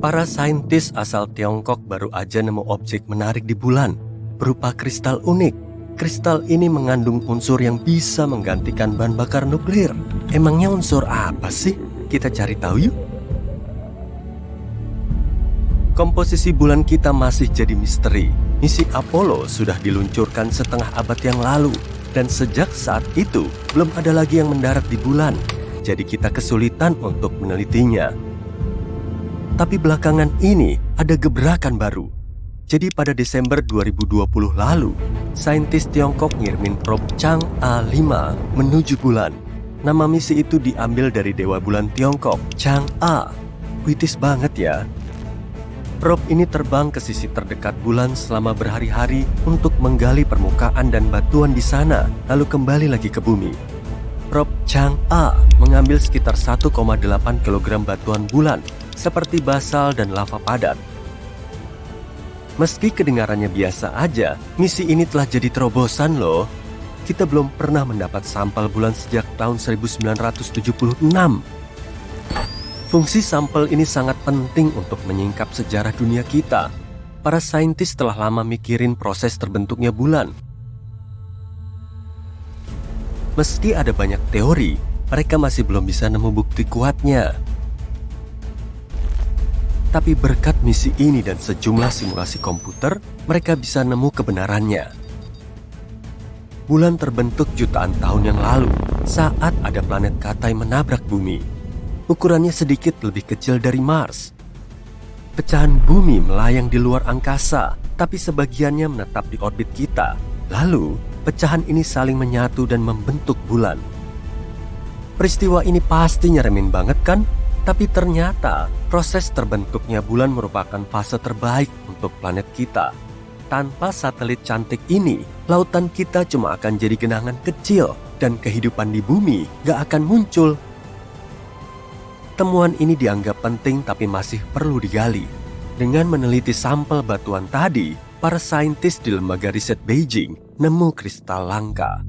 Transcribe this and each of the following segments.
Para saintis asal Tiongkok baru aja nemu objek menarik di bulan, berupa kristal unik. Kristal ini mengandung unsur yang bisa menggantikan bahan bakar nuklir. Emangnya unsur apa sih? Kita cari tahu yuk. Komposisi bulan kita masih jadi misteri. Misi Apollo sudah diluncurkan setengah abad yang lalu, dan sejak saat itu belum ada lagi yang mendarat di bulan. Jadi kita kesulitan untuk menelitinya. Tapi belakangan ini ada gebrakan baru. Jadi pada Desember 2020 lalu, saintis Tiongkok ngirimin probe Chang'e 5 menuju bulan. Nama misi itu diambil dari dewa bulan Tiongkok, Chang'e. Puitis banget ya. Probe ini terbang ke sisi terdekat bulan selama berhari-hari untuk menggali permukaan dan batuan di sana, lalu kembali lagi ke bumi. Probe Chang'e mengambil sekitar 1,8 kg batuan bulan, seperti basal dan lava padat. Meski kedengarannya biasa aja, misi ini telah jadi terobosan loh. Kita belum pernah mendapat sampel bulan sejak tahun 1976. Fungsi sampel ini sangat penting untuk menyingkap sejarah dunia kita. Para saintis telah lama mikirin proses terbentuknya bulan. Meski ada banyak teori, mereka masih belum bisa nemu bukti kuatnya. Tapi berkat misi ini dan sejumlah simulasi komputer, mereka bisa nemu kebenarannya. Bulan terbentuk jutaan tahun yang lalu, saat ada planet Katai menabrak bumi. Ukurannya sedikit lebih kecil dari Mars. Pecahan bumi melayang di luar angkasa, tapi sebagiannya menetap di orbit kita. Lalu, pecahan ini saling menyatu dan membentuk bulan. Peristiwa ini pasti nyeremin banget kan? Tapi ternyata proses terbentuknya bulan merupakan fase terbaik untuk planet kita. Tanpa satelit cantik ini, lautan kita cuma akan jadi genangan kecil dan kehidupan di bumi gak akan muncul. Temuan ini dianggap penting tapi masih perlu digali. Dengan meneliti sampel batuan tadi, para saintis di lembaga riset Beijing nemu kristal langka.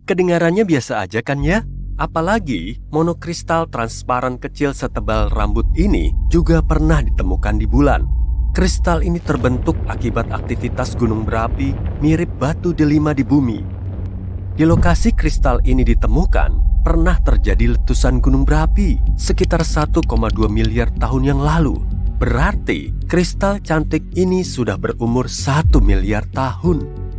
Kedengarannya biasa aja kan ya? Apalagi monokristal transparan kecil setebal rambut ini juga pernah ditemukan di bulan. Kristal ini terbentuk akibat aktivitas gunung berapi mirip batu delima di bumi. Di lokasi kristal ini ditemukan, pernah terjadi letusan gunung berapi sekitar 1,2 miliar tahun yang lalu. Berarti kristal cantik ini sudah berumur 1 miliar tahun.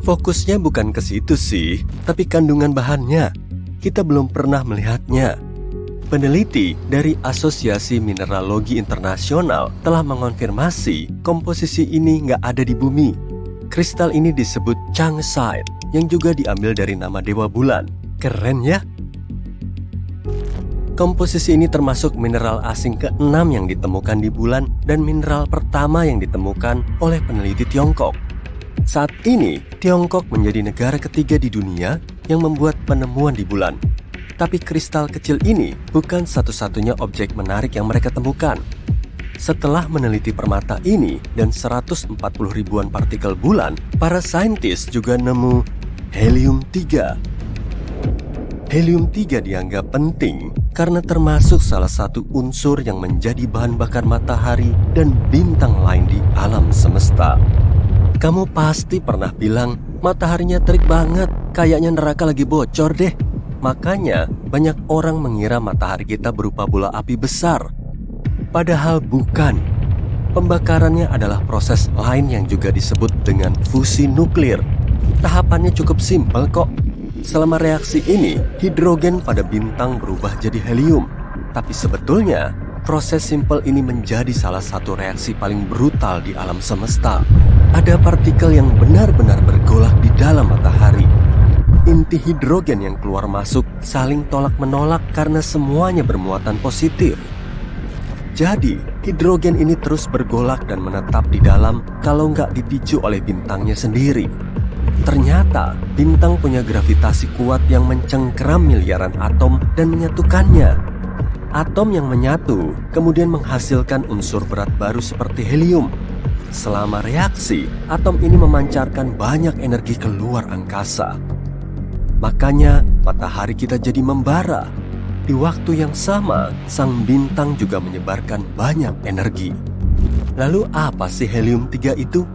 Fokusnya bukan ke situ sih, tapi kandungan bahannya. Kita belum pernah melihatnya. Peneliti dari Asosiasi Mineralogi Internasional telah mengonfirmasi komposisi ini nggak ada di bumi. Kristal ini disebut Chang'e, yang juga diambil dari nama dewa bulan. Keren ya? Komposisi ini termasuk mineral asing ke-6 yang ditemukan di bulan dan mineral pertama yang ditemukan oleh peneliti Tiongkok. Saat ini, Tiongkok menjadi negara ketiga di dunia yang membuat penemuan di bulan. Tapi kristal kecil ini bukan satu-satunya objek menarik yang mereka temukan. Setelah meneliti permata ini dan 140 ribuan partikel bulan, para saintis juga nemu helium-3. Helium-3 dianggap penting karena termasuk salah satu unsur yang menjadi bahan bakar matahari dan bintang lain di alam semesta. Kamu pasti pernah bilang, mataharinya terik banget, kayaknya neraka lagi bocor deh. Makanya banyak orang mengira matahari kita berupa bola api besar. Padahal bukan. Pembakarannya adalah proses lain yang juga disebut dengan fusi nuklir. Tahapannya cukup simpel kok. Selama reaksi ini, hidrogen pada bintang berubah jadi helium. Tapi sebetulnya, proses simpel ini menjadi salah satu reaksi paling brutal di alam semesta. Ada partikel yang benar-benar bergolak di dalam matahari. Inti hidrogen yang keluar masuk saling tolak-menolak karena semuanya bermuatan positif. Jadi, hidrogen ini terus bergolak dan menetap di dalam kalau nggak dipicu oleh bintangnya sendiri. Ternyata, bintang punya gravitasi kuat yang mencengkeram miliaran atom dan menyatukannya. Atom yang menyatu kemudian menghasilkan unsur berat baru seperti helium. Selama reaksi, atom ini memancarkan banyak energi keluar angkasa. Makanya, matahari kita jadi membara. Di waktu yang sama, sang bintang juga menyebarkan banyak energi. Lalu apa sih helium-3 itu?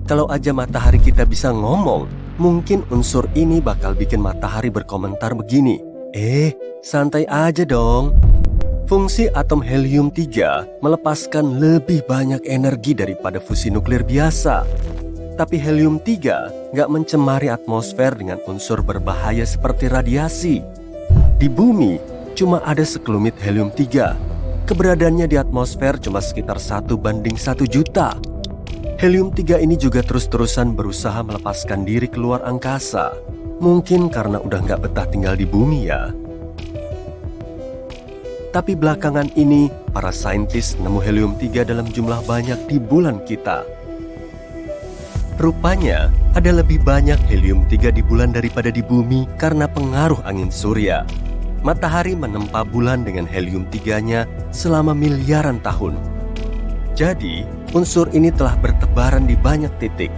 Kalau aja matahari kita bisa ngomong, mungkin unsur ini bakal bikin matahari berkomentar begini. Santai aja dong. Fungsi atom helium-3 melepaskan lebih banyak energi daripada fusi nuklir biasa. Tapi helium-3 nggak mencemari atmosfer dengan unsur berbahaya seperti radiasi. Di bumi, cuma ada sekelumit helium-3. Keberadaannya di atmosfer cuma sekitar 1:1 juta. Helium-3 ini juga terus-terusan berusaha melepaskan diri keluar angkasa. Mungkin karena udah nggak betah tinggal di bumi ya. Tapi belakangan ini, para saintis nemu helium-3 dalam jumlah banyak di bulan kita. Rupanya, ada lebih banyak helium-3 di bulan daripada di bumi karena pengaruh angin surya. Matahari menempa bulan dengan helium-3-nya selama miliaran tahun. Jadi, unsur ini telah bertebaran di banyak titik.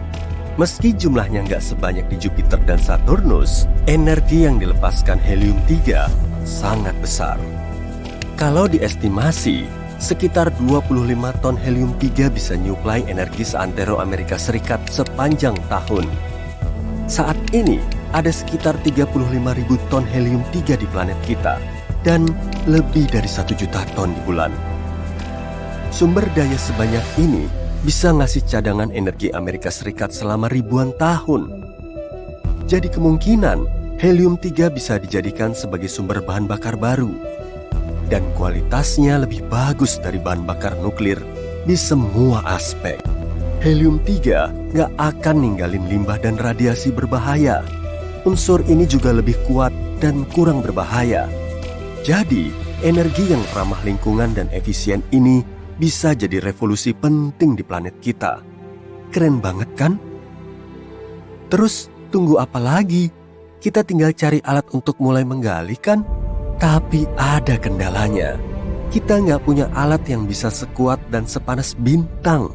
Meski jumlahnya nggak sebanyak di Jupiter dan Saturnus, energi yang dilepaskan helium-3 sangat besar. Kalau diestimasi, sekitar 25 ton helium-3 bisa nyuplai energi seantero Amerika Serikat sepanjang tahun. Saat ini, ada sekitar 35.000 ton helium-3 di planet kita, dan lebih dari 1 juta ton di bulan. Sumber daya sebanyak ini bisa ngasih cadangan energi Amerika Serikat selama ribuan tahun. Jadi kemungkinan, helium-3 bisa dijadikan sebagai sumber bahan bakar baru. Dan kualitasnya lebih bagus dari bahan bakar nuklir di semua aspek. Helium-3 nggak akan ninggalin limbah dan radiasi berbahaya. Unsur ini juga lebih kuat dan kurang berbahaya. Jadi, energi yang ramah lingkungan dan efisien ini bisa jadi revolusi penting di planet kita. Keren banget kan? Terus, tunggu apa lagi? Kita tinggal cari alat untuk mulai menggali kan? Tapi ada kendalanya. Kita nggak punya alat yang bisa sekuat dan sepanas bintang.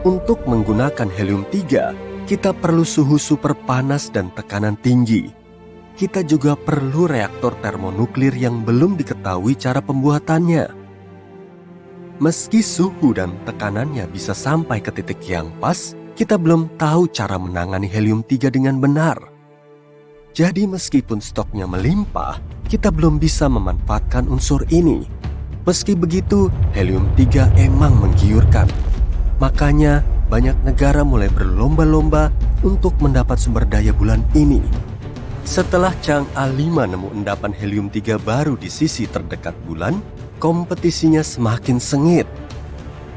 Untuk menggunakan helium-3, kita perlu suhu super panas dan tekanan tinggi. Kita juga perlu reaktor termonuklir yang belum diketahui cara pembuatannya. Meski suhu dan tekanannya bisa sampai ke titik yang pas, kita belum tahu cara menangani helium-3 dengan benar. Jadi meskipun stoknya melimpah, kita belum bisa memanfaatkan unsur ini. Meski begitu, helium-3 emang menggiurkan. Makanya, banyak negara mulai berlomba-lomba untuk mendapat sumber daya bulan ini. Setelah Chang'e 5 nemu endapan helium-3 baru di sisi terdekat bulan, kompetisinya semakin sengit.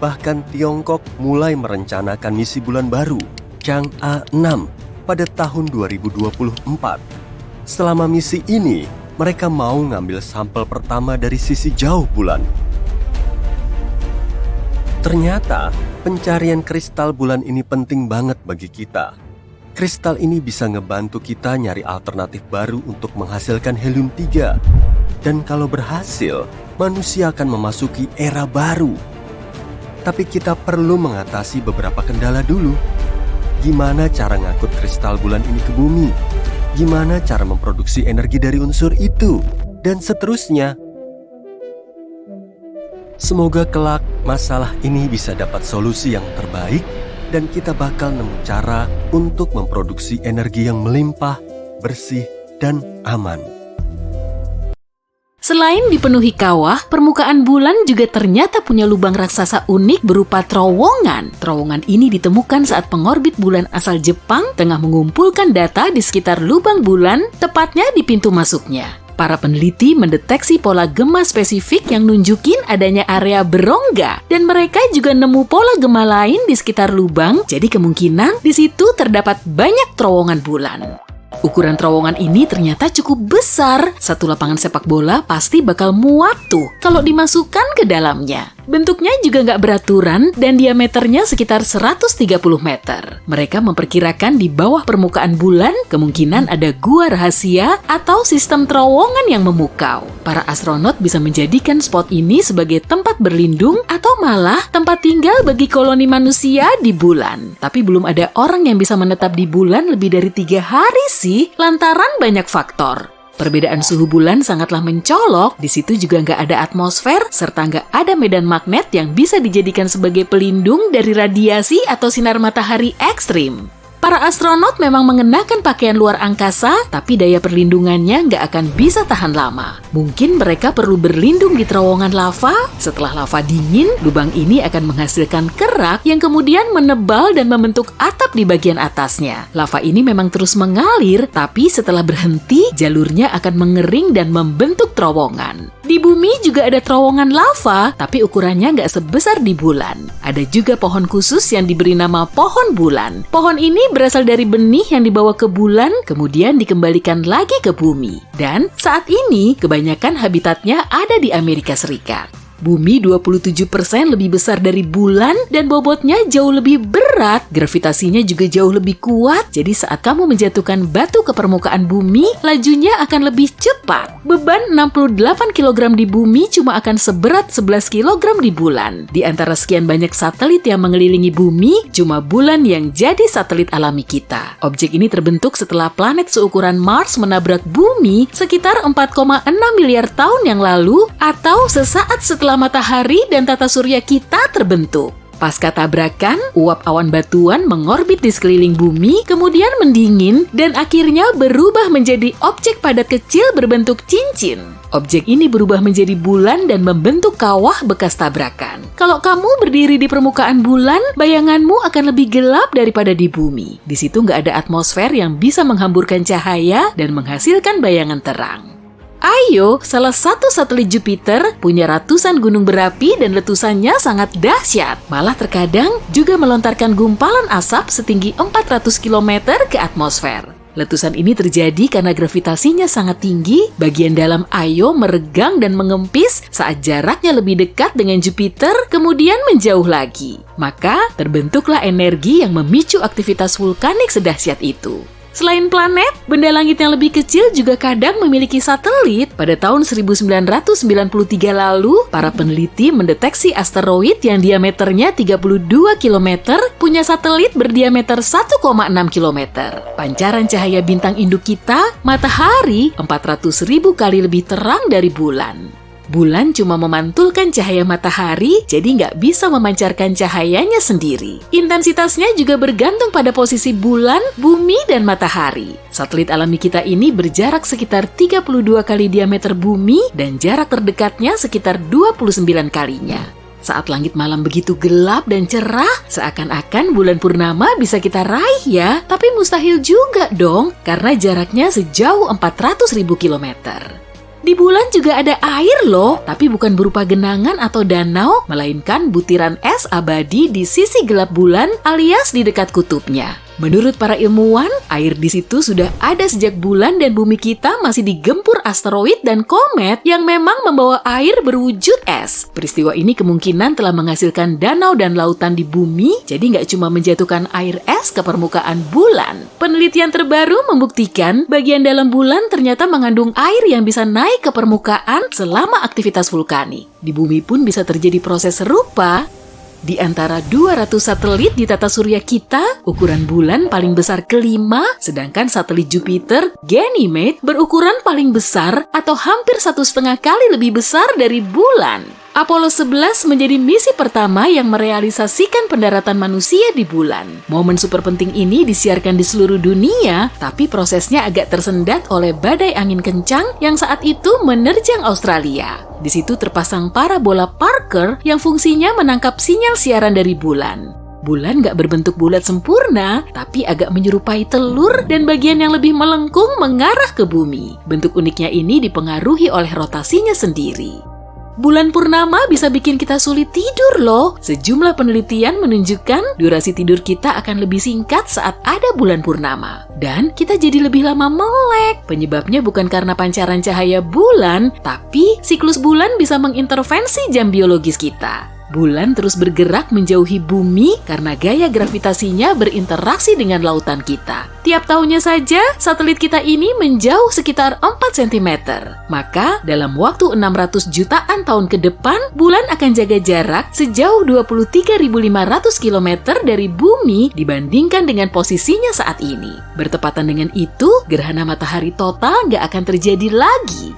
Bahkan Tiongkok mulai merencanakan misi bulan baru, Chang'e 6, pada tahun 2024. Selama misi ini, mereka mau ngambil sampel pertama dari sisi jauh bulan. Ternyata, pencarian kristal bulan ini penting banget bagi kita. Kristal ini bisa ngebantu kita nyari alternatif baru untuk menghasilkan helium-3. Dan kalau berhasil, manusia akan memasuki era baru. Tapi kita perlu mengatasi beberapa kendala dulu. Gimana cara ngangkut kristal bulan ini ke bumi? Gimana cara memproduksi energi dari unsur itu? Dan seterusnya. Semoga kelak masalah ini bisa dapat solusi yang terbaik dan kita bakal nemu cara untuk memproduksi energi yang melimpah, bersih, dan aman. Selain dipenuhi kawah, permukaan bulan juga ternyata punya lubang raksasa unik berupa terowongan. Terowongan ini ditemukan saat pengorbit bulan asal Jepang tengah mengumpulkan data di sekitar lubang bulan, tepatnya di pintu masuknya. Para peneliti mendeteksi pola gema spesifik yang nunjukin adanya area berongga, dan mereka juga nemu pola gema lain di sekitar lubang, jadi kemungkinan di situ terdapat banyak terowongan bulan. Ukuran terowongan ini ternyata cukup besar. Satu lapangan sepak bola pasti bakal muat tuh kalau dimasukkan ke dalamnya. Bentuknya juga nggak beraturan dan diameternya sekitar 130 meter. Mereka memperkirakan di bawah permukaan bulan kemungkinan ada gua rahasia atau sistem terowongan yang memukau. Para astronot bisa menjadikan spot ini sebagai tempat berlindung atau malah tempat tinggal bagi koloni manusia di bulan. Tapi belum ada orang yang bisa menetap di bulan lebih dari 3 hari sih, lantaran banyak faktor. Perbedaan suhu bulan sangatlah mencolok, di situ juga nggak ada atmosfer, serta nggak ada medan magnet yang bisa dijadikan sebagai pelindung dari radiasi atau sinar matahari ekstrim. Para astronot memang mengenakan pakaian luar angkasa, tapi daya perlindungannya nggak akan bisa tahan lama. Mungkin mereka perlu berlindung di terowongan lava. Setelah lava dingin, lubang ini akan menghasilkan kerak yang kemudian menebal dan membentuk atap di bagian atasnya. Lava ini memang terus mengalir, tapi setelah berhenti, jalurnya akan mengering dan membentuk terowongan. Di bumi juga ada terowongan lava, tapi ukurannya nggak sebesar di bulan. Ada juga pohon khusus yang diberi nama pohon bulan. Pohon ini berasal dari benih yang dibawa ke bulan, kemudian dikembalikan lagi ke bumi. Dan saat ini, kebanyakan habitatnya ada di Amerika Serikat. Bumi 27% lebih besar dari bulan dan bobotnya jauh lebih berat. Gravitasinya juga jauh lebih kuat, jadi saat kamu menjatuhkan batu ke permukaan bumi, lajunya akan lebih cepat. Beban 68 kg di bumi cuma akan seberat 11 kg di bulan. Di antara sekian banyak satelit yang mengelilingi bumi, cuma bulan yang jadi satelit alami kita. Objek ini terbentuk setelah planet seukuran Mars menabrak bumi sekitar 4,6 miliar tahun yang lalu, atau sesaat setelah matahari dan tata surya kita terbentuk. Pasca tabrakan, uap awan batuan mengorbit di sekeliling bumi, kemudian mendingin dan akhirnya berubah menjadi objek padat kecil berbentuk cincin. Objek ini berubah menjadi bulan dan membentuk kawah bekas tabrakan. Kalau kamu berdiri di permukaan bulan, bayanganmu akan lebih gelap daripada di bumi. Di situ nggak ada atmosfer yang bisa menghamburkan cahaya dan menghasilkan bayangan terang. Io, salah satu satelit Jupiter, punya ratusan gunung berapi dan letusannya sangat dahsyat. Malah terkadang juga melontarkan gumpalan asap setinggi 400 km ke atmosfer. Letusan ini terjadi karena gravitasinya sangat tinggi, bagian dalam Io meregang dan mengempis saat jaraknya lebih dekat dengan Jupiter, kemudian menjauh lagi. Maka, terbentuklah energi yang memicu aktivitas vulkanik sedahsyat itu. Selain planet, benda langit yang lebih kecil juga kadang memiliki satelit. Pada tahun 1993 lalu, para peneliti mendeteksi asteroid yang diameternya 32 km punya satelit berdiameter 1,6 km. Pancaran cahaya bintang induk kita, matahari, 400.000 kali lebih terang dari bulan. Bulan cuma memantulkan cahaya matahari, jadi nggak bisa memancarkan cahayanya sendiri. Intensitasnya juga bergantung pada posisi bulan, bumi, dan matahari. Satelit alami kita ini berjarak sekitar 32 kali diameter bumi dan jarak terdekatnya sekitar 29 kalinya. Saat langit malam begitu gelap dan cerah, seakan-akan bulan purnama bisa kita raih ya, tapi mustahil juga dong, karena jaraknya sejauh 400.000 kilometer. Di bulan juga ada air loh, tapi bukan berupa genangan atau danau, melainkan butiran es abadi di sisi gelap bulan alias di dekat kutubnya. Menurut para ilmuwan, air di situ sudah ada sejak bulan dan bumi kita masih digempur asteroid dan komet yang memang membawa air berwujud es. Peristiwa ini kemungkinan telah menghasilkan danau dan lautan di bumi, jadi nggak cuma menjatuhkan air es ke permukaan bulan. Penelitian terbaru membuktikan bagian dalam bulan ternyata mengandung air yang bisa naik ke permukaan selama aktivitas vulkanik. Di bumi pun bisa terjadi proses serupa. Di antara 200 satelit di tata surya kita, ukuran bulan paling besar kelima, sedangkan satelit Jupiter, Ganymede, berukuran paling besar atau hampir 1,5 kali lebih besar dari bulan. Apollo 11 menjadi misi pertama yang merealisasikan pendaratan manusia di bulan. Momen super penting ini disiarkan di seluruh dunia, tapi prosesnya agak tersendat oleh badai angin kencang yang saat itu menerjang Australia. Di situ terpasang parabola Parker yang fungsinya menangkap sinyal siaran dari bulan. Bulan nggak berbentuk bulat sempurna, tapi agak menyerupai telur dan bagian yang lebih melengkung mengarah ke bumi. Bentuk uniknya ini dipengaruhi oleh rotasinya sendiri. Bulan purnama bisa bikin kita sulit tidur loh. Sejumlah penelitian menunjukkan durasi tidur kita akan lebih singkat saat ada bulan purnama. Dan kita jadi lebih lama melek. Penyebabnya bukan karena pancaran cahaya bulan, tapi siklus bulan bisa mengintervensi jam biologis kita. Bulan terus bergerak menjauhi bumi karena gaya gravitasinya berinteraksi dengan lautan kita. Tiap tahunnya saja, satelit kita ini menjauh sekitar 4 cm. Maka, dalam waktu 600 jutaan tahun ke depan, bulan akan jaga jarak sejauh 23.500 km dari bumi dibandingkan dengan posisinya saat ini. Bertepatan dengan itu, gerhana matahari total nggak akan terjadi lagi.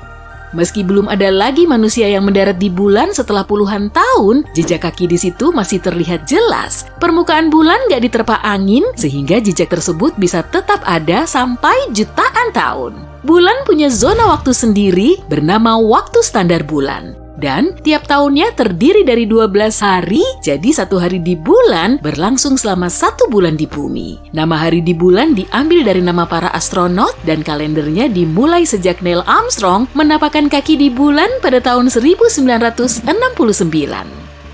Meski belum ada lagi manusia yang mendarat di bulan setelah puluhan tahun, jejak kaki di situ masih terlihat jelas. Permukaan bulan nggak diterpa angin, sehingga jejak tersebut bisa tetap ada sampai jutaan tahun. Bulan punya zona waktu sendiri bernama waktu standar bulan. Dan tiap tahunnya terdiri dari 12 hari, jadi satu hari di bulan berlangsung selama 1 bulan di bumi. Nama hari di bulan diambil dari nama para astronot dan kalendernya dimulai sejak Neil Armstrong menapakkan kaki di bulan pada tahun 1969.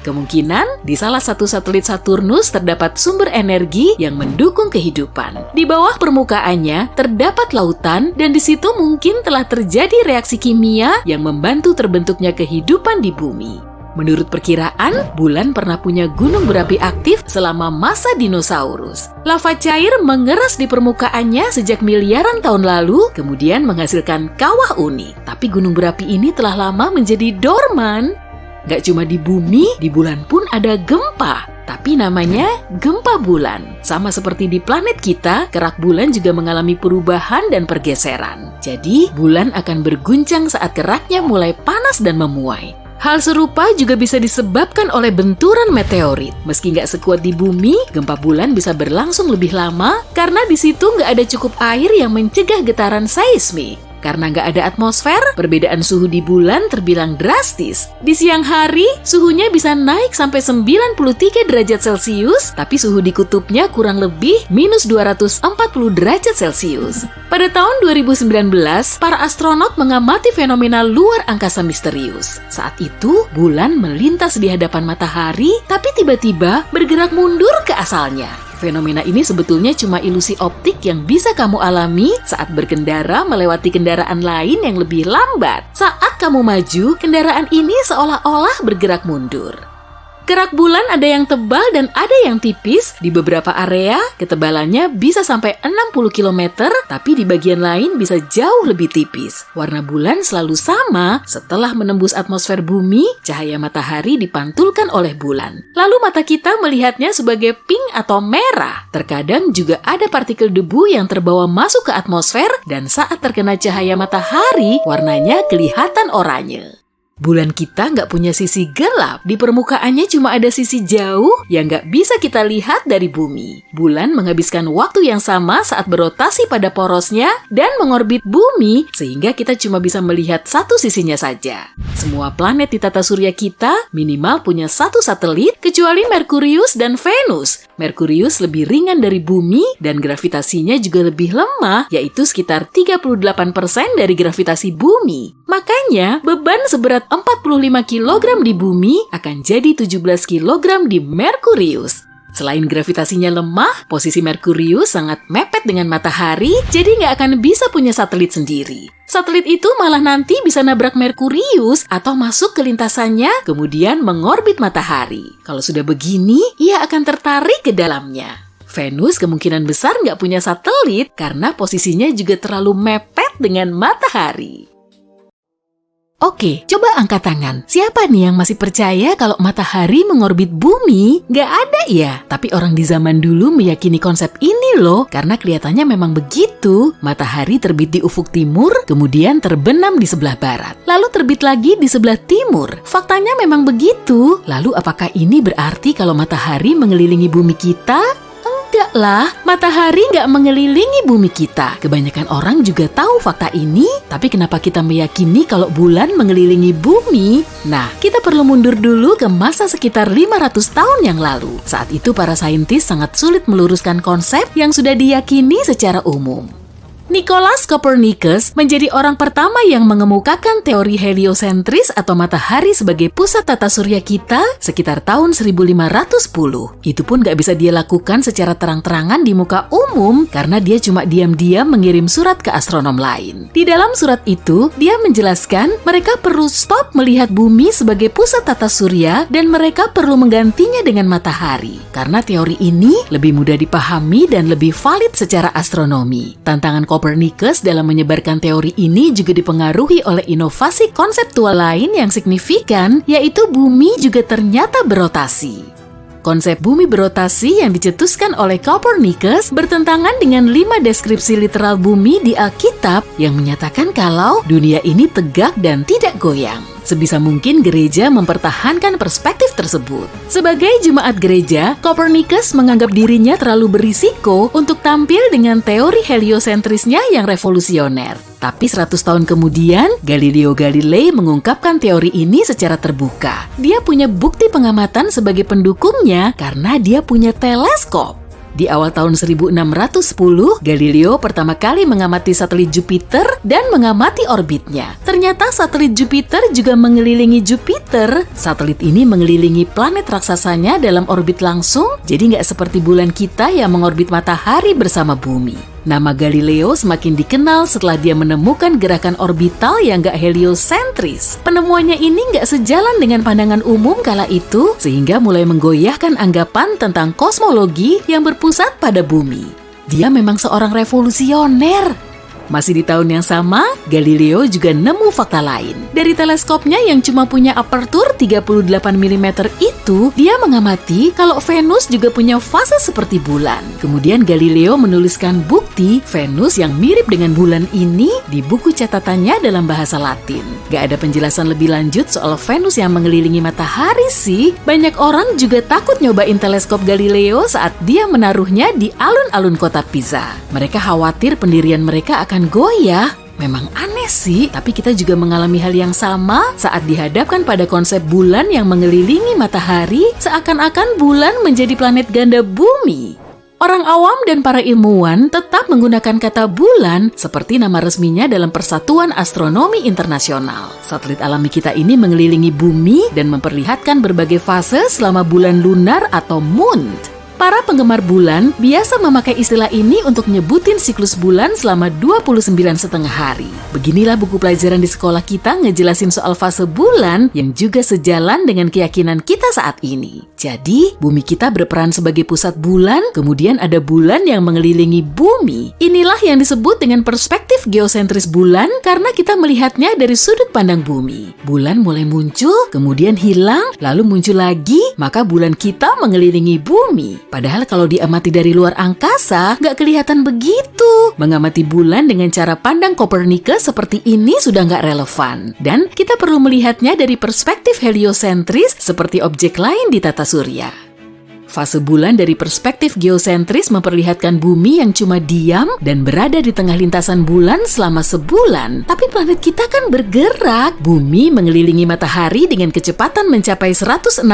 Kemungkinan di salah satu satelit Saturnus terdapat sumber energi yang mendukung kehidupan. Di bawah permukaannya terdapat lautan dan di situ mungkin telah terjadi reaksi kimia yang membantu terbentuknya kehidupan di bumi. Menurut perkiraan, bulan pernah punya gunung berapi aktif selama masa dinosaurus. Lava cair mengeras di permukaannya sejak miliaran tahun lalu, kemudian menghasilkan kawah unik. Tapi gunung berapi ini telah lama menjadi dorman. Gak cuma di bumi, di bulan pun ada gempa. Tapi namanya gempa bulan. Sama seperti di planet kita, kerak bulan juga mengalami perubahan dan pergeseran. Jadi, bulan akan berguncang saat keraknya mulai panas dan memuai. Hal serupa juga bisa disebabkan oleh benturan meteorit. Meski nggak sekuat di bumi, gempa bulan bisa berlangsung lebih lama karena di situ nggak ada cukup air yang mencegah getaran seismik. Karena nggak ada atmosfer, perbedaan suhu di bulan terbilang drastis. Di siang hari, suhunya bisa naik sampai 93 derajat Celcius, tapi suhu di kutubnya kurang lebih minus 240 derajat Celcius. Pada tahun 2019, para astronot mengamati fenomena luar angkasa misterius. Saat itu, bulan melintas di hadapan matahari, tapi tiba-tiba bergerak mundur ke asalnya. Fenomena ini sebetulnya cuma ilusi optik yang bisa kamu alami saat berkendara melewati kendaraan lain yang lebih lambat. Saat kamu maju, kendaraan ini seolah-olah bergerak mundur. Kerak bulan ada yang tebal dan ada yang tipis. Di beberapa area, ketebalannya bisa sampai 60 km, tapi di bagian lain bisa jauh lebih tipis. Warna bulan selalu sama. Setelah menembus atmosfer bumi, cahaya matahari dipantulkan oleh bulan. Lalu mata kita melihatnya sebagai pink atau merah. Terkadang juga ada partikel debu yang terbawa masuk ke atmosfer, dan saat terkena cahaya matahari, warnanya kelihatan oranye. Bulan kita nggak punya sisi gelap, di permukaannya cuma ada sisi jauh yang nggak bisa kita lihat dari bumi. Bulan menghabiskan waktu yang sama saat berotasi pada porosnya dan mengorbit bumi, sehingga kita cuma bisa melihat satu sisinya saja. Semua planet di tata surya kita minimal punya satu satelit, kecuali Merkurius dan Venus. Merkurius lebih ringan dari bumi dan gravitasinya juga lebih lemah, yaitu sekitar 38% dari gravitasi bumi. Makanya, beban seberat 45 kg di bumi akan jadi 17 kg di Merkurius. Selain gravitasinya lemah, posisi Merkurius sangat mepet dengan matahari, jadi nggak akan bisa punya satelit sendiri. Satelit itu malah nanti bisa nabrak Merkurius atau masuk ke lintasannya, kemudian mengorbit matahari. Kalau sudah begini, ia akan tertarik ke dalamnya. Venus kemungkinan besar nggak punya satelit karena posisinya juga terlalu mepet dengan matahari. Oke, coba angkat tangan. Siapa nih yang masih percaya kalau matahari mengorbit bumi? Nggak ada ya? Tapi orang di zaman dulu meyakini konsep ini loh, karena kelihatannya memang begitu. Matahari terbit di ufuk timur, kemudian terbenam di sebelah barat. Lalu terbit lagi di sebelah timur. Faktanya memang begitu. Lalu apakah ini berarti kalau matahari mengelilingi bumi kita? Enggak lah, matahari nggak mengelilingi bumi kita. Kebanyakan orang juga tahu fakta ini, tapi kenapa kita meyakini kalau bulan mengelilingi bumi? Nah, kita perlu mundur dulu ke masa sekitar 500 tahun yang lalu. Saat itu para saintis sangat sulit meluruskan konsep yang sudah diyakini secara umum. Nicolaus Copernicus menjadi orang pertama yang mengemukakan teori heliosentris atau matahari sebagai pusat tata surya kita sekitar tahun 1510. Itu pun gak bisa dia lakukan secara terang-terangan di muka umum karena dia cuma diam-diam mengirim surat ke astronom lain. Di dalam surat itu, dia menjelaskan mereka perlu stop melihat bumi sebagai pusat tata surya dan mereka perlu menggantinya dengan matahari. Karena teori ini lebih mudah dipahami dan lebih valid secara astronomi. Tantangan Copernicus dalam menyebarkan teori ini juga dipengaruhi oleh inovasi konseptual lain yang signifikan, yaitu bumi juga ternyata berotasi. Konsep bumi berotasi yang dicetuskan oleh Copernicus bertentangan dengan 5 deskripsi literal bumi di Alkitab yang menyatakan kalau dunia ini tegak dan tidak goyang. Sebisa mungkin gereja mempertahankan perspektif tersebut. Sebagai jemaat gereja, Copernicus menganggap dirinya terlalu berisiko untuk tampil dengan teori heliosentrisnya yang revolusioner. Tapi 100 tahun kemudian, Galileo Galilei mengungkapkan teori ini secara terbuka. Dia punya bukti pengamatan sebagai pendukungnya karena dia punya teleskop. Di awal tahun 1610, Galileo pertama kali mengamati satelit Jupiter dan mengamati orbitnya. Ternyata satelit Jupiter juga mengelilingi Jupiter. Satelit ini mengelilingi planet raksasanya dalam orbit langsung, jadi nggak seperti bulan kita yang mengorbit matahari bersama bumi. Nama Galileo semakin dikenal setelah dia menemukan gerakan orbital yang nggak heliosentris. Penemuannya ini nggak sejalan dengan pandangan umum kala itu, sehingga mulai menggoyahkan anggapan tentang kosmologi yang berpusat pada bumi. Dia memang seorang revolusioner. Masih di tahun yang sama, Galileo juga nemu fakta lain. Dari teleskopnya yang cuma punya apertur 38 mm itu, dia mengamati kalau Venus juga punya fase seperti bulan. Kemudian Galileo menuliskan bukti Venus yang mirip dengan bulan ini di buku catatannya dalam bahasa Latin. Gak ada penjelasan lebih lanjut soal Venus yang mengelilingi matahari sih. Banyak orang juga takut nyobain teleskop Galileo saat dia menaruhnya di alun-alun kota Pisa. Mereka khawatir pendirian mereka akan goyah. Memang aneh sih, tapi kita juga mengalami hal yang sama saat dihadapkan pada konsep bulan yang mengelilingi matahari, seakan-akan bulan menjadi planet ganda bumi. Orang awam dan para ilmuwan tetap menggunakan kata bulan seperti nama resminya dalam Persatuan Astronomi Internasional. Satelit alami kita ini mengelilingi bumi dan memperlihatkan berbagai fase selama bulan lunar atau moon. Para penggemar bulan biasa memakai istilah ini untuk nyebutin siklus bulan selama 29,5 hari. Beginilah buku pelajaran di sekolah kita ngejelasin soal fase bulan yang juga sejalan dengan keyakinan kita saat ini. Jadi, bumi kita berperan sebagai pusat bulan, kemudian ada bulan yang mengelilingi bumi. Inilah yang disebut dengan perspektif geosentris bulan karena kita melihatnya dari sudut pandang bumi. Bulan mulai muncul, kemudian hilang, lalu muncul lagi, maka bulan kita mengelilingi bumi. Padahal kalau diamati dari luar angkasa, nggak kelihatan begitu. Mengamati bulan dengan cara pandang Copernicus seperti ini sudah nggak relevan. Dan kita perlu melihatnya dari perspektif heliosentris seperti objek lain di tata surya. Fase bulan dari perspektif geosentris memperlihatkan bumi yang cuma diam dan berada di tengah lintasan bulan selama sebulan. Tapi planet kita kan bergerak. Bumi mengelilingi matahari dengan kecepatan mencapai 106.000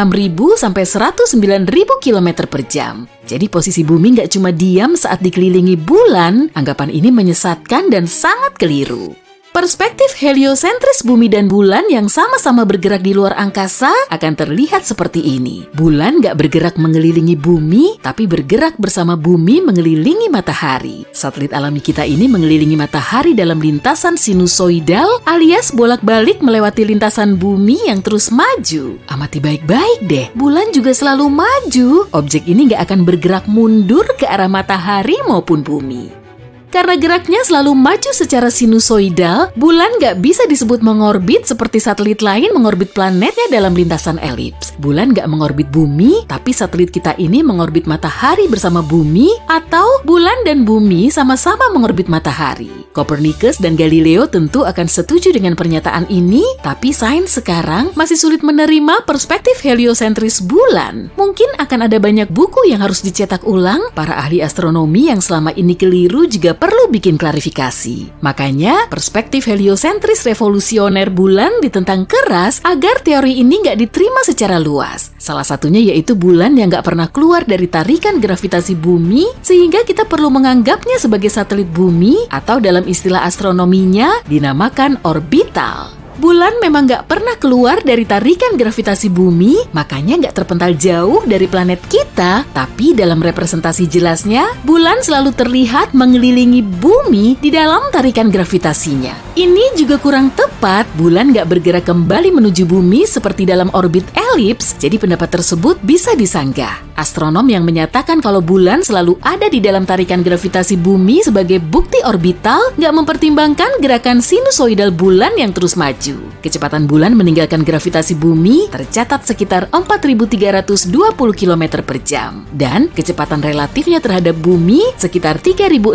sampai 109.000 km per jam. Jadi posisi bumi nggak cuma diam saat dikelilingi bulan. Anggapan ini menyesatkan dan sangat keliru. Perspektif heliosentris bumi dan bulan yang sama-sama bergerak di luar angkasa akan terlihat seperti ini. Bulan nggak bergerak mengelilingi bumi, tapi bergerak bersama bumi mengelilingi matahari. Satelit alami kita ini mengelilingi matahari dalam lintasan sinusoidal alias bolak-balik melewati lintasan bumi yang terus maju. Amati baik-baik deh, bulan juga selalu maju. Objek ini nggak akan bergerak mundur ke arah matahari maupun bumi. Karena geraknya selalu maju secara sinusoidal, bulan nggak bisa disebut mengorbit seperti satelit lain mengorbit planetnya dalam lintasan elips. Bulan nggak mengorbit bumi, tapi satelit kita ini mengorbit matahari bersama bumi, atau bulan dan bumi sama-sama mengorbit matahari. Copernicus dan Galileo tentu akan setuju dengan pernyataan ini, tapi sains sekarang masih sulit menerima perspektif heliosentris bulan. Mungkin akan ada banyak buku yang harus dicetak ulang. Para ahli astronomi yang selama ini keliru juga perlu bikin klarifikasi. Makanya, perspektif heliosentris revolusioner bulan ditentang keras agar teori ini nggak diterima secara luas. Salah satunya yaitu bulan yang nggak pernah keluar dari tarikan gravitasi bumi, sehingga kita perlu menganggapnya sebagai satelit bumi atau dalam istilah astronominya dinamakan orbital. Bulan memang nggak pernah keluar dari tarikan gravitasi bumi, makanya nggak terpental jauh dari planet kita, tapi dalam representasi jelasnya, bulan selalu terlihat mengelilingi bumi di dalam tarikan gravitasinya. Ini juga kurang tepat, bulan nggak bergerak kembali menuju bumi seperti dalam orbit elips, jadi pendapat tersebut bisa disanggah. Astronom yang menyatakan kalau bulan selalu ada di dalam tarikan gravitasi bumi sebagai bukti orbital nggak mempertimbangkan gerakan sinusoidal bulan yang terus maju. Kecepatan bulan meninggalkan gravitasi bumi tercatat sekitar 4.320 km per jam dan kecepatan relatifnya terhadap bumi sekitar 3.600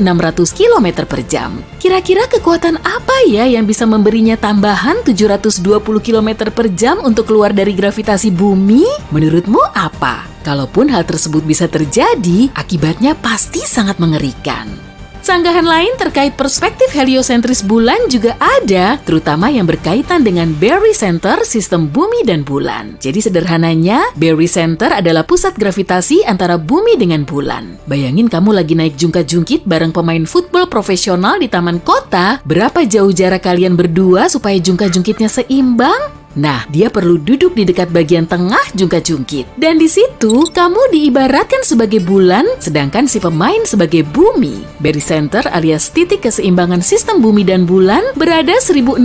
km per jam. Kira-kira kekuatan apa ya yang bisa memberinya tambahan 720 km per jam untuk keluar dari gravitasi bumi? Menurutmu apa? Kalaupun hal tersebut bisa terjadi, akibatnya pasti sangat mengerikan. Sanggahan lain terkait perspektif heliosentris bulan juga ada, terutama yang berkaitan dengan barycenter sistem bumi dan bulan. Jadi sederhananya, barycenter adalah pusat gravitasi antara bumi dengan bulan. Bayangin kamu lagi naik jungkat-jungkit bareng pemain football profesional di taman kota, berapa jauh jarak kalian berdua supaya jungkat-jungkitnya seimbang? Nah, dia perlu duduk di dekat bagian tengah jungkat-jungkit. Dan di situ, kamu diibaratkan sebagai bulan, sedangkan si pemain sebagai bumi. Barycenter alias titik keseimbangan sistem bumi dan bulan berada 1.600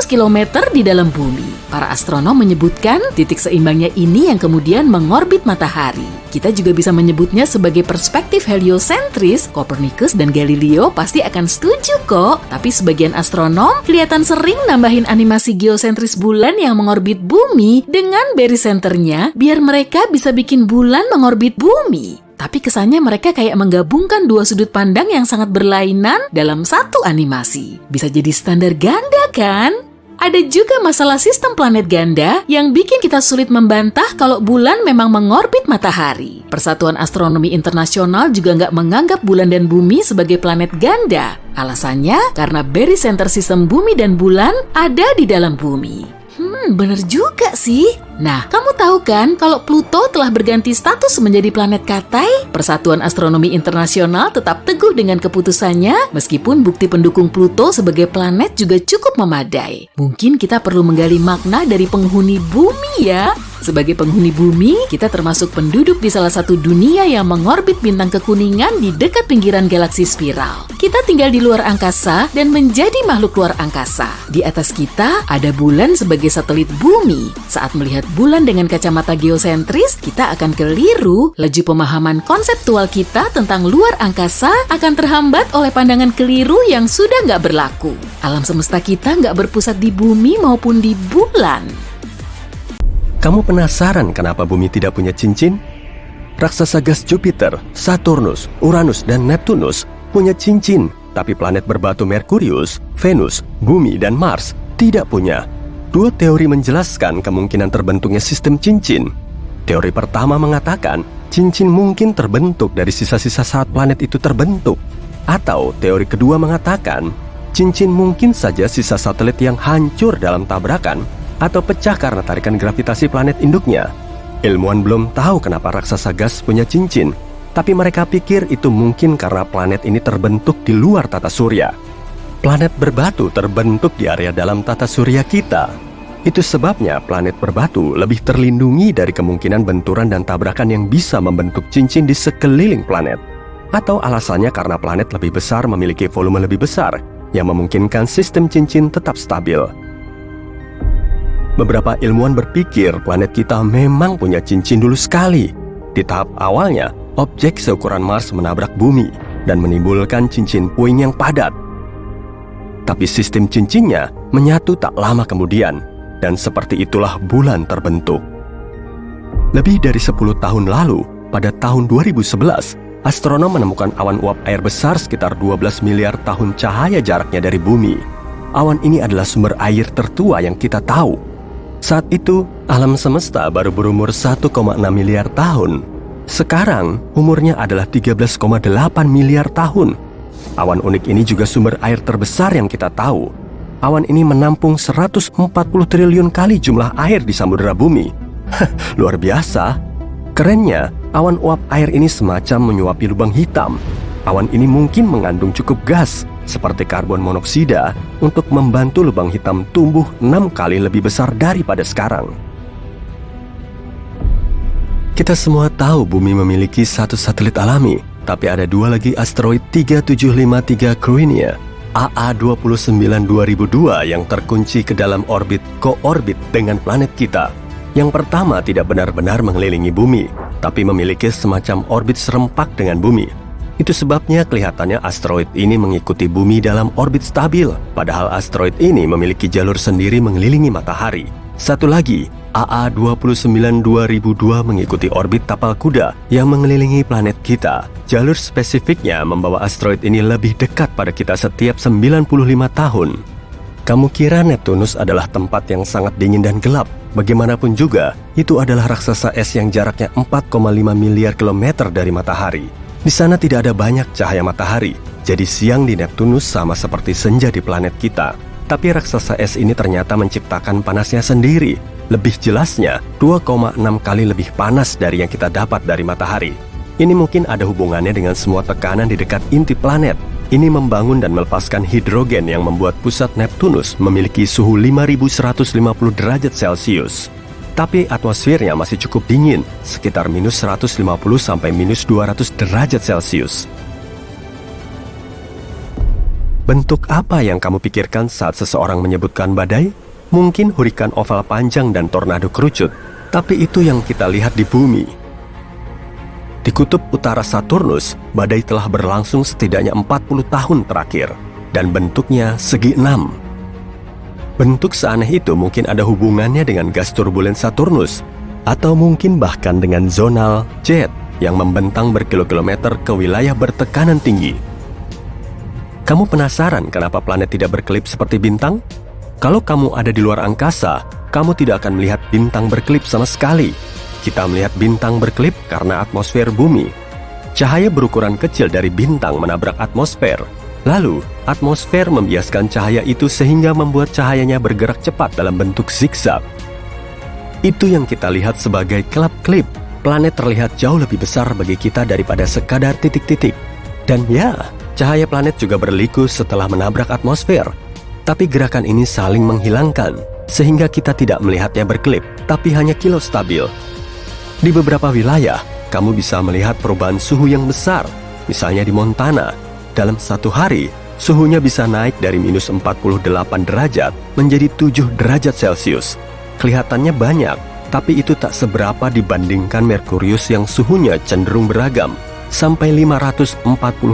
km di dalam bumi. Para astronom menyebutkan titik seimbangnya ini yang kemudian mengorbit matahari. Kita juga bisa menyebutnya sebagai perspektif heliosentris. Copernicus dan Galileo pasti akan setuju kok. Tapi sebagian astronom kelihatan sering nambahin animasi geosentris bulan yang mengorbit bumi dengan barycenternya biar mereka bisa bikin bulan mengorbit bumi. Tapi kesannya mereka kayak menggabungkan dua sudut pandang yang sangat berlainan dalam satu animasi. Bisa jadi standar ganda kan? Ada juga masalah sistem planet ganda yang bikin kita sulit membantah kalau bulan memang mengorbit matahari. Persatuan Astronomi Internasional juga nggak menganggap bulan dan bumi sebagai planet ganda. Alasannya karena barycenter sistem bumi dan bulan ada di dalam bumi. Bener juga sih. Nah, kamu tahu kan kalau Pluto telah berganti status menjadi planet Katai? Persatuan Astronomi Internasional tetap teguh dengan keputusannya meskipun bukti pendukung Pluto sebagai planet juga cukup memadai. Mungkin kita perlu menggali makna dari penghuni bumi ya. Sebagai penghuni bumi, kita termasuk penduduk di salah satu dunia yang mengorbit bintang kekuningan di dekat pinggiran galaksi spiral. Kita tinggal di luar angkasa dan menjadi makhluk luar angkasa. Di atas kita ada bulan sebagai satelit bumi. Saat melihat bulan dengan kacamata geosentris, kita akan keliru. Laju pemahaman konseptual kita tentang luar angkasa akan terhambat oleh pandangan keliru yang sudah nggak berlaku. Alam semesta kita nggak berpusat di bumi maupun di bulan. Kamu penasaran kenapa bumi tidak punya cincin? Raksasa gas Jupiter, Saturnus, Uranus, dan Neptunus punya cincin, tapi planet berbatu Merkurius, Venus, Bumi, dan Mars tidak punya. Dua teori menjelaskan kemungkinan terbentuknya sistem cincin. Teori pertama mengatakan cincin mungkin terbentuk dari sisa-sisa saat planet itu terbentuk. Atau teori kedua mengatakan cincin mungkin saja sisa satelit yang hancur dalam tabrakan atau pecah karena tarikan gravitasi planet induknya. Ilmuwan belum tahu kenapa raksasa gas punya cincin, tapi mereka pikir itu mungkin karena planet ini terbentuk di luar tata surya. Planet berbatu terbentuk di area dalam tata surya kita. Itu sebabnya planet berbatu lebih terlindungi dari kemungkinan benturan dan tabrakan yang bisa membentuk cincin di sekeliling planet. Atau alasannya karena planet lebih besar memiliki volume lebih besar, yang memungkinkan sistem cincin tetap stabil. Beberapa ilmuwan berpikir planet kita memang punya cincin dulu sekali. Di tahap awalnya, objek seukuran Mars menabrak bumi dan menimbulkan cincin puing yang padat. Tapi sistem cincinnya menyatu tak lama kemudian, dan seperti itulah bulan terbentuk. Lebih dari 10 tahun lalu, pada tahun 2011, astronom menemukan awan uap air besar sekitar 12 miliar tahun cahaya jaraknya dari bumi. Awan ini adalah sumber air tertua yang kita tahu. Saat itu, alam semesta baru berumur 1,6 miliar tahun. Sekarang, umurnya adalah 13,8 miliar tahun. Awan unik ini juga sumber air terbesar yang kita tahu. Awan ini menampung 140 triliun kali jumlah air di samudera bumi. Luar biasa. Kerennya, awan uap air ini semacam menyuapi lubang hitam. Awan ini mungkin mengandung cukup gas, seperti karbon monoksida, untuk membantu lubang hitam tumbuh 6 kali lebih besar daripada sekarang. Kita semua tahu bumi memiliki satu satelit alami, tapi ada 2 lagi asteroid 3753 Carina AA29-2002 yang terkunci ke dalam orbit ko-orbit dengan planet kita. Yang pertama tidak benar-benar mengelilingi bumi, tapi memiliki semacam orbit serempak dengan bumi. Itu sebabnya kelihatannya asteroid ini mengikuti bumi dalam orbit stabil, padahal asteroid ini memiliki jalur sendiri mengelilingi matahari. Satu lagi, AA29-2002 mengikuti orbit tapal kuda yang mengelilingi planet kita. Jalur spesifiknya membawa asteroid ini lebih dekat pada kita setiap 95 tahun. Kamu kira Neptunus adalah tempat yang sangat dingin dan gelap? Bagaimanapun juga, itu adalah raksasa es yang jaraknya 4,5 miliar kilometer dari matahari. Di sana tidak ada banyak cahaya matahari, jadi siang di Neptunus sama seperti senja di planet kita. Tapi raksasa es ini ternyata menciptakan panasnya sendiri. Lebih jelasnya, 2,6 kali lebih panas dari yang kita dapat dari matahari. Ini mungkin ada hubungannya dengan semua tekanan di dekat inti planet. Ini membangun dan melepaskan hidrogen yang membuat pusat Neptunus memiliki suhu 5150 derajat Celcius. Tapi atmosfernya masih cukup dingin, sekitar minus 150 sampai minus 200 derajat Celcius. Bentuk apa yang kamu pikirkan saat seseorang menyebutkan badai? Mungkin hurikan oval panjang dan tornado kerucut, tapi itu yang kita lihat di bumi. Di kutub utara Saturnus, badai telah berlangsung setidaknya 40 tahun terakhir, dan bentuknya segi 6. Bentuk seaneh itu mungkin ada hubungannya dengan gas turbulen Saturnus, atau mungkin bahkan dengan zonal jet yang membentang berkilo-kilometer ke wilayah bertekanan tinggi. Kamu penasaran kenapa planet tidak berkelip seperti bintang? Kalau kamu ada di luar angkasa, kamu tidak akan melihat bintang berkelip sama sekali. Kita melihat bintang berkelip karena atmosfer bumi. Cahaya berukuran kecil dari bintang menabrak atmosfer. Lalu, atmosfer membiaskan cahaya itu sehingga membuat cahayanya bergerak cepat dalam bentuk zigzag. Itu yang kita lihat sebagai kelap-kelip. Planet terlihat jauh lebih besar bagi kita daripada sekadar titik-titik. Dan ya, cahaya planet juga berliku setelah menabrak atmosfer. Tapi gerakan ini saling menghilangkan, sehingga kita tidak melihatnya berkelip, tapi hanya kilo stabil. Di beberapa wilayah, kamu bisa melihat perubahan suhu yang besar, misalnya di Montana. Dalam satu hari, suhunya bisa naik dari minus 48 derajat menjadi 7 derajat Celcius. Kelihatannya banyak, tapi itu tak seberapa dibandingkan Merkurius yang suhunya cenderung beragam, sampai 540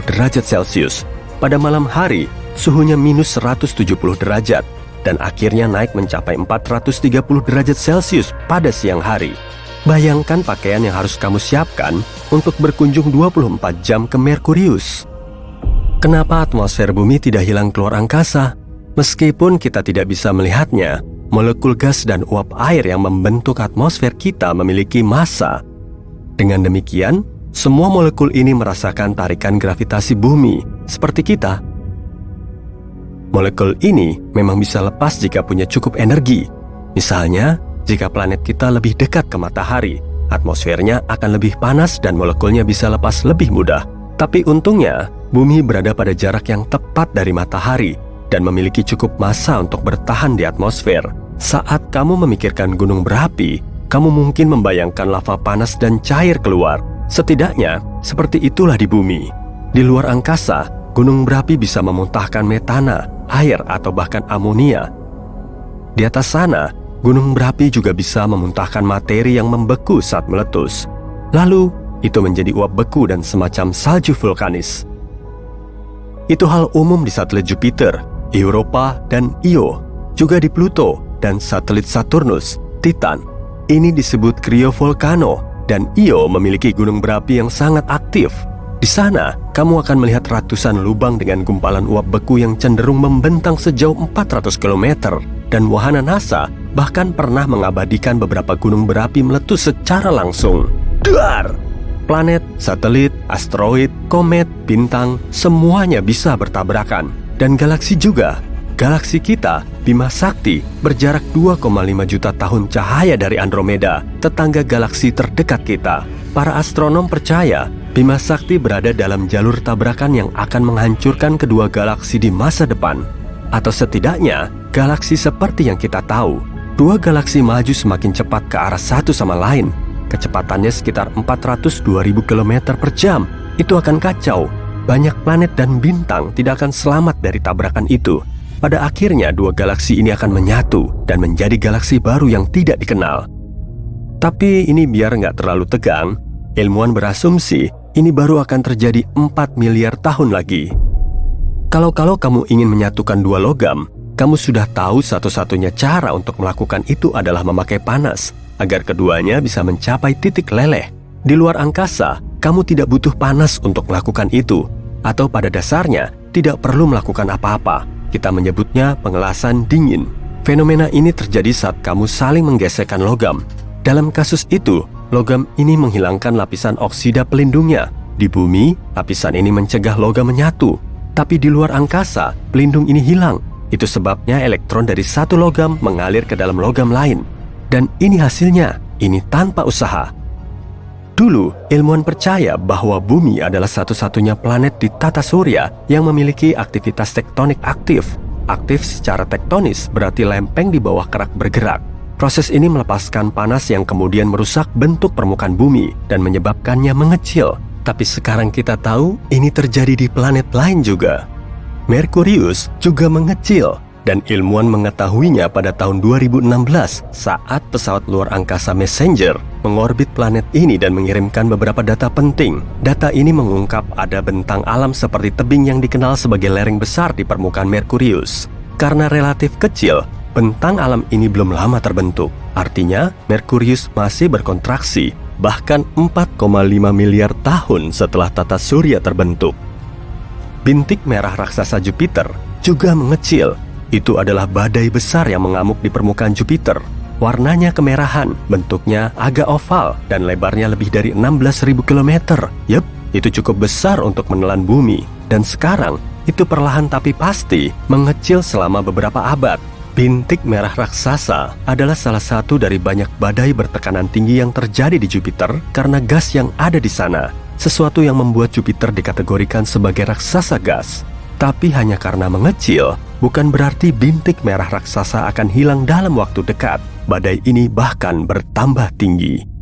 derajat Celcius. Pada malam hari, suhunya minus 170 derajat, dan akhirnya naik mencapai 430 derajat Celcius pada siang hari. Bayangkan pakaian yang harus kamu siapkan untuk berkunjung 24 jam ke Merkurius. Kenapa atmosfer bumi tidak hilang keluar angkasa? Meskipun kita tidak bisa melihatnya, molekul gas dan uap air yang membentuk atmosfer kita memiliki massa. Dengan demikian, semua molekul ini merasakan tarikan gravitasi bumi, seperti kita. Molekul ini memang bisa lepas jika punya cukup energi. Misalnya, jika planet kita lebih dekat ke matahari, atmosfernya akan lebih panas dan molekulnya bisa lepas lebih mudah. Tapi untungnya, bumi berada pada jarak yang tepat dari matahari dan memiliki cukup massa untuk bertahan di atmosfer. Saat kamu memikirkan gunung berapi, kamu mungkin membayangkan lava panas dan cair keluar. Setidaknya, seperti itulah di bumi. Di luar angkasa, gunung berapi bisa memuntahkan metana, air, atau bahkan amonia. Di atas sana, gunung berapi juga bisa memuntahkan materi yang membeku saat meletus. Lalu, itu menjadi uap beku dan semacam salju vulkanis. Itu hal umum di satelit Jupiter, Europa, dan Io. Juga di Pluto dan satelit Saturnus, Titan. Ini disebut cryovolcano, dan Io memiliki gunung berapi yang sangat aktif. Di sana, kamu akan melihat ratusan lubang dengan gumpalan uap beku yang cenderung membentang sejauh 400 km. Dan wahana NASA bahkan pernah mengabadikan beberapa gunung berapi meletus secara langsung. Dar! Planet, satelit, asteroid, komet, bintang, semuanya bisa bertabrakan. Dan galaksi juga. Galaksi kita, Bima Sakti, berjarak 2,5 juta tahun cahaya dari Andromeda, tetangga galaksi terdekat kita. Para astronom percaya Bima Sakti berada dalam jalur tabrakan yang akan menghancurkan kedua galaksi di masa depan. Atau setidaknya, galaksi seperti yang kita tahu. Dua galaksi maju semakin cepat ke arah satu sama lain. Kecepatannya sekitar 402.000 km per jam. Itu akan kacau. Banyak planet dan bintang tidak akan selamat dari tabrakan itu. Pada akhirnya dua galaksi ini akan menyatu dan menjadi galaksi baru yang tidak dikenal. Tapi ini biar nggak terlalu tegang, ilmuwan berasumsi ini baru akan terjadi 4 miliar tahun lagi. Kalau kamu ingin menyatukan dua logam, kamu sudah tahu satu-satunya cara untuk melakukan itu adalah memakai panas, agar keduanya bisa mencapai titik leleh. Di luar angkasa, kamu tidak butuh panas untuk melakukan itu, atau pada dasarnya tidak perlu melakukan apa-apa. Kita menyebutnya pengelasan dingin. Fenomena ini terjadi saat kamu saling menggesekkan logam. Dalam kasus itu, logam ini menghilangkan lapisan oksida pelindungnya. Di bumi, lapisan ini mencegah logam menyatu. Tapi di luar angkasa, pelindung ini hilang. Itu sebabnya elektron dari satu logam mengalir ke dalam logam lain. Dan ini hasilnya, ini tanpa usaha. Dulu, ilmuwan percaya bahwa bumi adalah satu-satunya planet di tata surya yang memiliki aktivitas tektonik aktif. Aktif secara tektonis berarti lempeng di bawah kerak bergerak. Proses ini melepaskan panas yang kemudian merusak bentuk permukaan bumi dan menyebabkannya mengecil. Tapi sekarang kita tahu ini terjadi di planet lain juga. Merkurius juga mengecil. Dan ilmuwan mengetahuinya pada tahun 2016 saat pesawat luar angkasa Messenger mengorbit planet ini dan mengirimkan beberapa data penting. Data ini mengungkap ada bentang alam seperti tebing yang dikenal sebagai lereng besar di permukaan Merkurius. Karena relatif kecil, bentang alam ini belum lama terbentuk. Artinya, Merkurius masih berkontraksi, bahkan 4,5 miliar tahun setelah tata surya terbentuk. Bintik merah raksasa Jupiter juga mengecil. Itu adalah badai besar yang mengamuk di permukaan Jupiter. Warnanya kemerahan, bentuknya agak oval, dan lebarnya lebih dari 16.000 km. Yup, itu cukup besar untuk menelan bumi. Dan sekarang, itu perlahan tapi pasti mengecil selama beberapa abad. Bintik merah raksasa adalah salah satu dari banyak badai bertekanan tinggi yang terjadi di Jupiter karena gas yang ada di sana. Sesuatu yang membuat Jupiter dikategorikan sebagai raksasa gas. Tapi hanya karena mengecil, bukan berarti bintik merah raksasa akan hilang dalam waktu dekat. Badai ini bahkan bertambah tinggi.